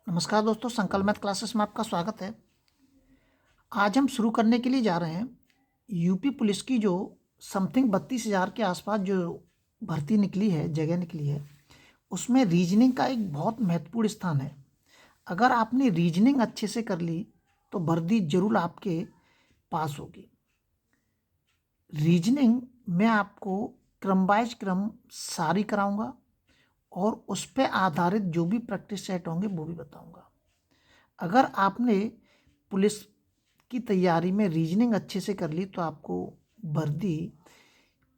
नमस्कार दोस्तों, संकल्प मैथ क्लासेस में आपका स्वागत है। आज हम शुरू करने के लिए जा रहे हैं यूपी पुलिस की जो समथिंग 32,000 के आसपास जो भर्ती निकली है, जगह निकली है, उसमें रीजनिंग का एक बहुत महत्वपूर्ण स्थान है। अगर आपने रीजनिंग अच्छे से कर ली तो वर्दी जरूर आपके पास होगी। रीजनिंग में आपको क्रम वाइज क्रम सारी कराऊंगा और उस पर आधारित जो भी प्रैक्टिस सेट होंगे वो भी बताऊंगा। अगर आपने पुलिस की तैयारी में रीजनिंग अच्छे से कर ली तो आपको वर्दी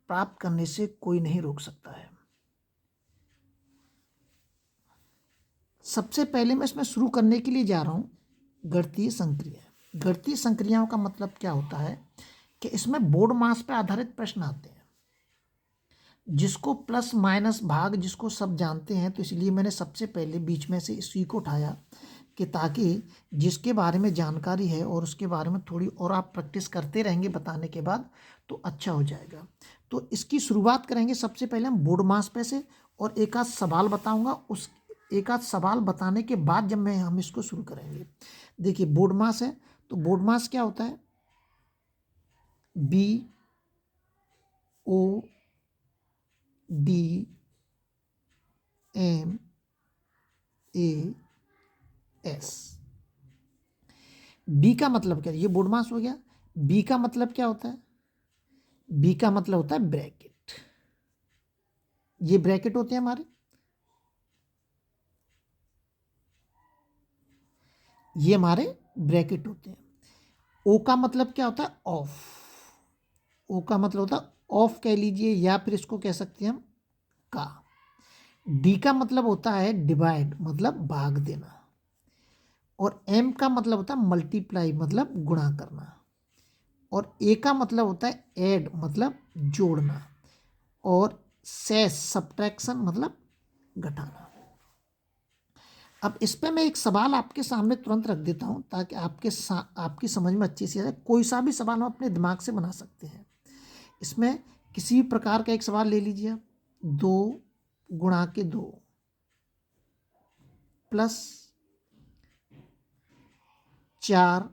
प्राप्त करने से कोई नहीं रोक सकता है। सबसे पहले मैं इसमें शुरू करने के लिए जा रहा हूँ गणितीय संक्रिया। गणितीय संक्रियाओं का मतलब क्या होता है कि इसमें बोर्ड मास पर आधारित प्रश्न आते हैं, जिसको प्लस माइनस भाग जिसको सब जानते हैं, तो इसलिए मैंने सबसे पहले बीच में से इसी को उठाया कि ताकि जिसके बारे में जानकारी है और उसके बारे में थोड़ी और आप प्रैक्टिस करते रहेंगे बताने के बाद तो अच्छा हो जाएगा। तो इसकी शुरुआत करेंगे सबसे पहले हम बोर्ड मास पे से, और एक आध सवाल बताऊंगा। उस एक आध सवाल बताने के बाद जब हम इसको शुरू करेंगे। देखिए, बोर्ड मास है तो बोर्ड मास क्या होता है? BODMAS। बी का मतलब क्या है? ये बोर्ड मास हो गया। बी का मतलब क्या होता है? बी का मतलब होता है ब्रैकेट। ये ब्रैकेट होते हैं हमारे, ये हमारे ब्रैकेट होते हैं। ओ का मतलब क्या होता है? ऑफ। ओ का मतलब होता है ऑफ कह लीजिए, या फिर इसको कह सकते हैं हम का। डी का मतलब होता है डिवाइड, मतलब भाग देना। और एम का मतलब होता है मल्टीप्लाई, मतलब गुणा करना। और ए का मतलब होता है ऐड, मतलब जोड़ना। और सेस सब्ट्रैक्शन, मतलब घटाना। अब इस पे मैं एक सवाल आपके सामने तुरंत रख देता हूं ताकि आपकी समझ में अच्छी से आ जाए। कोई सा भी सवाल हम अपने दिमाग से बना सकते हैं। इसमें किसी भी प्रकार का एक सवाल ले लीजिए आप। 2 × 2 प्लस 4,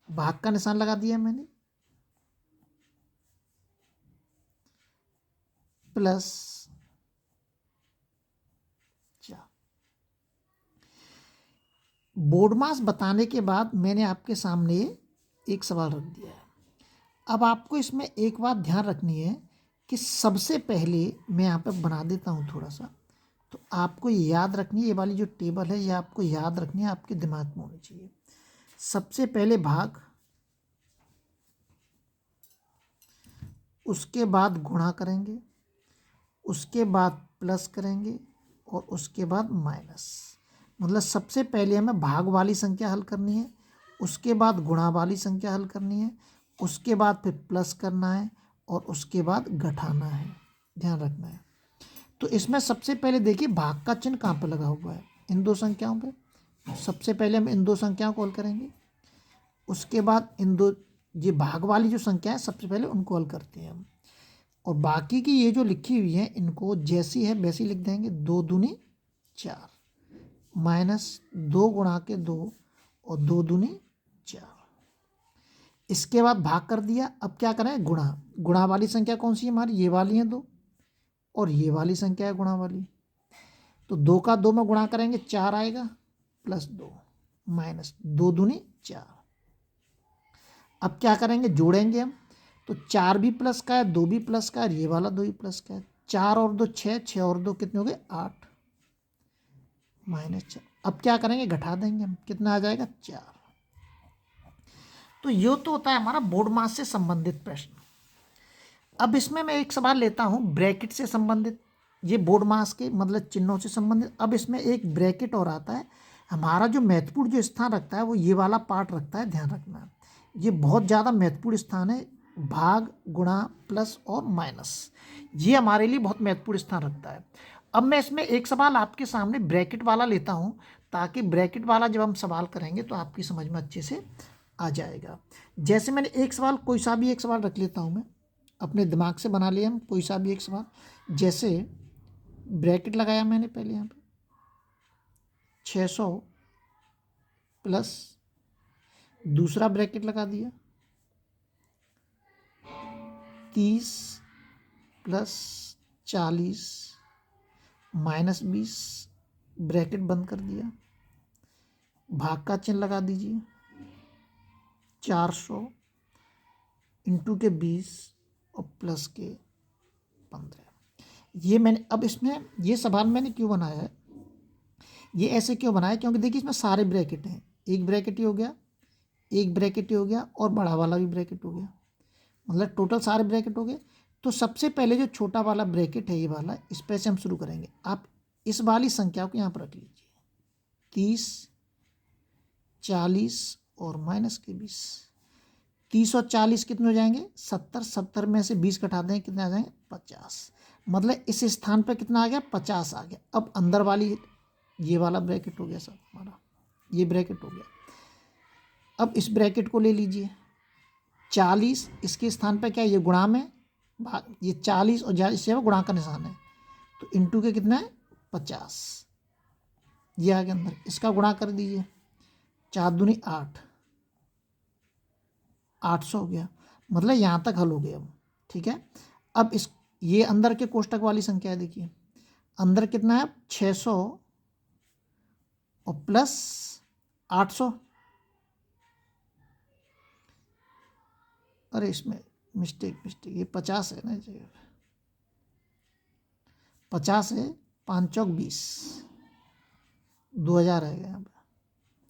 भाग का निशान लगा दिया मैंने, प्लस 4। बोर्ड मास बताने के बाद मैंने आपके सामने एक सवाल रख दिया है। अब आपको इसमें एक बात ध्यान रखनी है कि सबसे पहले मैं यहाँ पे बना देता हूँ थोड़ा सा, तो आपको ये याद रखनी है, ये वाली जो टेबल है ये आपको याद रखनी है, आपके दिमाग में होनी चाहिए। सबसे पहले भाग, उसके बाद गुणा करेंगे, उसके बाद प्लस करेंगे, और उसके बाद माइनस। मतलब सबसे पहले हमें भाग वाली संख्या हल करनी है, उसके बाद गुणा वाली संख्या हल करनी है, उसके बाद फिर प्लस करना है, और उसके बाद घटाना है। ध्यान रखना है। तो इसमें सबसे पहले देखिए भाग का चिन्ह कहाँ पर लगा हुआ है? इन दो संख्याओं पे। सबसे पहले हम इन दो संख्याओं को हल करेंगे, उसके बाद इन दो, ये भाग वाली जो संख्या है सबसे पहले उनको हल करते हैं हम। और बाकी की ये जो लिखी हुई है इनको जैसी है वैसी लिख देंगे। 2×2 = 4, -2 × 2 और 2×2 = 4। इसके बाद भाग कर दिया। अब क्या करें? गुणा। गुणा वाली संख्या कौन सी है हमारी? ये वाली है 2, और ये वाली संख्या है गुणा वाली। तो 2 का 2 में गुणा करेंगे 4 आएगा, +2 -2×2 = 4। अब क्या करेंगे? जोड़ेंगे हम। तो 4 भी प्लस का है, 2 भी प्लस का है, और ये वाला 2 भी प्लस का है। 4 और 2 6, 6 और 2 कितने हो गए? 8 -4। अब क्या करेंगे? घटा देंगे हम। कितना आ जाएगा? 4। तो ये तो होता है हमारा बोर्ड मास से संबंधित प्रश्न। अब इसमें मैं एक सवाल लेता हूं ब्रैकेट से संबंधित, ये बोर्ड मास के मतलब चिन्हों से संबंधित। अब इसमें एक ब्रैकेट और आता है। हमारा जो महत्वपूर्ण जो स्थान रखता है वो ये वाला पार्ट रखता है, ध्यान रखना। ये बहुत ज़्यादा महत्वपूर्ण स्थान है। भाग, गुणा, प्लस और माइनस, ये हमारे लिए बहुत महत्वपूर्ण स्थान रखता है। अब मैं इसमें एक सवाल आपके सामने ब्रैकेट वाला लेता हूँ, ताकि ब्रैकेट वाला जब हम सवाल करेंगे तो आपकी समझ में अच्छे से आ जाएगा। जैसे मैंने एक सवाल, कोई सा भी एक सवाल रख लेता हूँ मैं, अपने दिमाग से बना लिया हम कोई सा भी एक सवाल। जैसे ब्रैकेट लगाया मैंने पहले यहाँ पे, 600 प्लस दूसरा ब्रैकेट लगा दिया 30 प्लस 40 माइनस 20 ब्रैकेट बंद कर दिया, भाग का चिन्ह लगा दीजिए 400 इंटू के 20 और प्लस के 15। ये मैंने अब इसमें ये सवाल मैंने क्यों बनाया है, ये ऐसे क्यों बनाया, क्योंकि देखिए इसमें सारे ब्रैकेट हैं, एक ब्रैकेट ही हो गया, एक ब्रैकेट ही हो गया और बड़ा वाला भी ब्रैकेट हो गया, मतलब टोटल सारे ब्रैकेट हो गए। तो सबसे पहले जो छोटा वाला ब्रैकेट है ये वाला, इस पे से हम शुरू करेंगे। आप इस वाली संख्या को यहाँ पर रख लीजिए 30 40 और माइनस के 20। 30 और 40 कितने हो जाएंगे 70, 70 में से 20 घटा दें कितने आ जाएंगे 50, मतलब इस स्थान पे कितना आ गया 50 आ गया। अब अंदर वाली ये वाला ब्रैकेट हो गया सब हमारा, ये ब्रैकेट हो गया। अब इस ब्रैकेट को ले लीजिए 40, इसके स्थान पे क्या है ये गुणा में भाग, ये 40 और इससे गुणा का निशान है तो इंटू के कितना है 50, ये आ गया अंदर, इसका गुणा कर दीजिए 4 दूनी 8, 800 हो गया, मतलब यहाँ तक हल हो गया अब। ठीक है, अब इस ये अंदर के कोष्टक वाली संख्या है, देखिए अंदर कितना है 600 और प्लस 800, अरे इसमें मिस्टेक ये 50 है ना, 50 है 5 चौक 20, 2000 आ गया,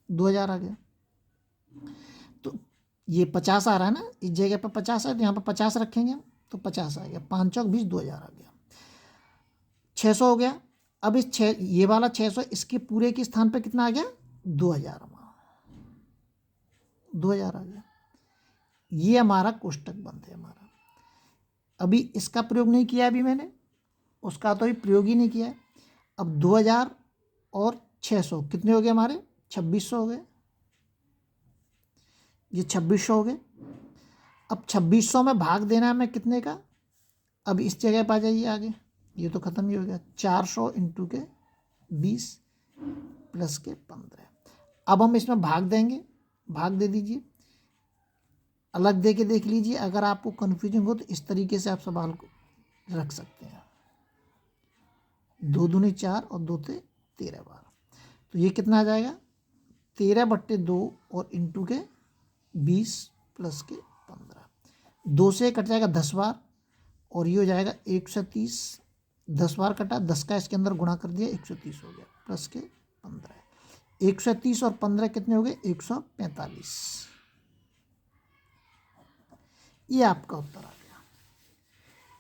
2000 आ गया। तो ये 50 आ रहा है ना, इस जगह पर 50 है तो यहाँ पर 50 रखेंगे हम तो 50 आ गया, 5 चौक 20, 2000 आ गया। 600 हो गया, अब इस ये वाला 600 इसके पूरे के स्थान पे कितना आ गया 2000, हमारा 2000 आ गया। ये हमारा कोष्टक बंद है हमारा। अभी इसका प्रयोग नहीं किया, अभी मैंने उसका तो अभी प्रयोग ही नहीं किया है। अब 2000 और 600 कितने हो गए हमारे 2600 हो गए, ये 2600 हो गए। अब 2600 में भाग देना है हमें कितने का, अब इस जगह पर आ जाइए आगे, ये तो ख़त्म ही हो गया 400 इंटू के 20 प्लस के 15। अब हम इसमें भाग देंगे, भाग दे दीजिए, अलग दे के देख लीजिए, अगर आपको कन्फ्यूजन हो तो इस तरीके से आप सवाल को रख सकते हैं, 2 दूनी 4 और 2 ते 13 बार, तो ये कितना आ जाएगा 13/2 और इंटू के 20 प्लस के 15, 2 से कट जाएगा 10 बार और ये हो जाएगा 130, 10 बार कटा, 10 का इसके अंदर गुणा कर दिया 130 हो गया प्लस के 15, 130 और 15 कितने हो गए 145। ये आपका उत्तर आ गया।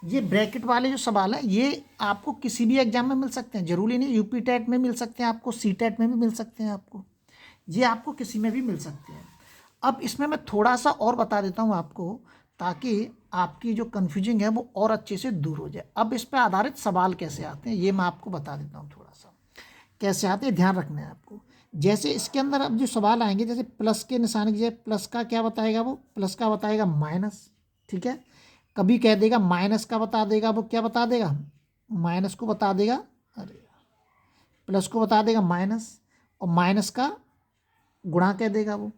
ये ब्रैकेट वाले जो सवाल है ये आपको किसी भी एग्जाम में मिल सकते हैं, जरूरी नहीं यूपी टेट में मिल सकते हैं, आपको सी टेट में भी मिल सकते हैं, आपको ये आपको किसी में भी मिल सकते हैं। अब इसमें मैं थोड़ा सा और बता देता हूँ आपको, ताकि आपकी जो कन्फ्यूजिंग है वो और अच्छे से दूर हो जाए। अब इस पर आधारित सवाल कैसे आते हैं ये मैं आपको बता देता हूँ, थोड़ा सा कैसे आते हैं ध्यान रखना है आपको। जैसे इसके अंदर अब जो सवाल आएंगे, जैसे प्लस के निशान की जगह प्लस का क्या बताएगा, वो प्लस का बताएगा माइनस, ठीक है, कभी कह देगा माइनस का बता देगा, वो क्या बता देगा माइनस को बता देगा, अरे प्लस को बता देगा माइनस, और माइनस का गुणा कह देगा वो,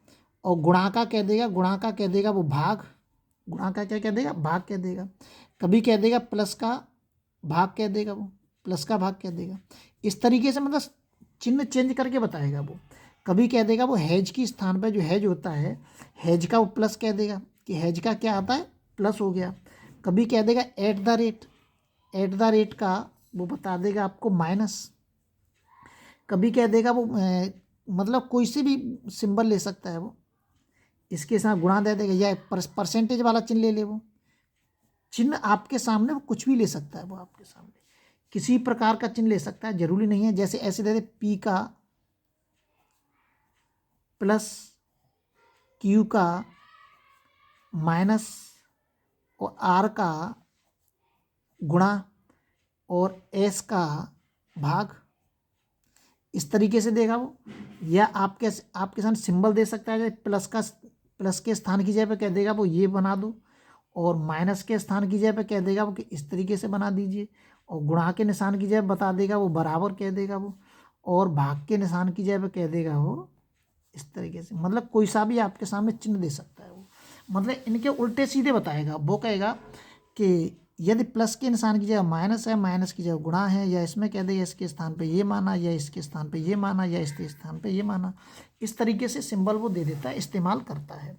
और गुणा का कह देगा, गुणा का कह देगा वो भाग, गुणा का क्या कह देगा भाग कह देगा, कभी कह देगा प्लस का भाग कह देगा वो, प्लस का भाग कह देगा। इस तरीके से मतलब चिन्ह चेंज करके बताएगा वो। कभी कह देगा वो हैज की स्थान पर जो हैज होता है, हैज का वो प्लस कह देगा कि हैज का क्या आता है प्लस हो गया। कभी कह देगा एट द रेट का वो बता देगा आपको माइनस। कभी कह देगा वो मतलब कोई से भी सिंबल ले सकता है वो, इसके साथ गुणा दे देगा, या परसेंटेज वाला चिन्ह ले ले, वो चिन्ह आपके सामने वो कुछ भी ले सकता है, वो आपके सामने किसी प्रकार का चिन्ह ले सकता है, जरूरी नहीं है। जैसे ऐसे दे दे पी का प्लस क्यू का माइनस और आर का गुणा और एस का भाग, इस तरीके से देगा वो। या आपके साथ सिंबल दे सकता है, प्लस के स्थान की जगह पे कह देगा वो ये बना दो, और माइनस के स्थान की जगह पे कह देगा वो कि इस तरीके से बना दीजिए, और गुणा के निशान की जगह बता देगा वो बराबर कह देगा वो, और भाग के निशान की जगह पे कह देगा वो इस तरीके से, मतलब कोई सा भी आपके सामने चिन्ह दे सकता है वो, मतलब इनके उल्टे सीधे बताएगा। वो कहेगा कि यदि प्लस के निशान की जगह माइनस है, माइनस की जगह गुणा है, या इसमें कह देगा इसके स्थान पे ये माना, या इसके स्थान पे ये माना, या इसके स्थान पे ये माना, इस तरीके से सिंबल वो दे देता है, इस्तेमाल करता है।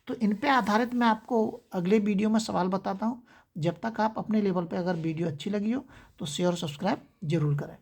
तो इन पे आधारित मैं आपको अगले वीडियो में सवाल बताता हूँ। जब तक आप अपने लेवल पे अगर वीडियो अच्छी लगी हो तो शेयर और सब्सक्राइब जरूर करें।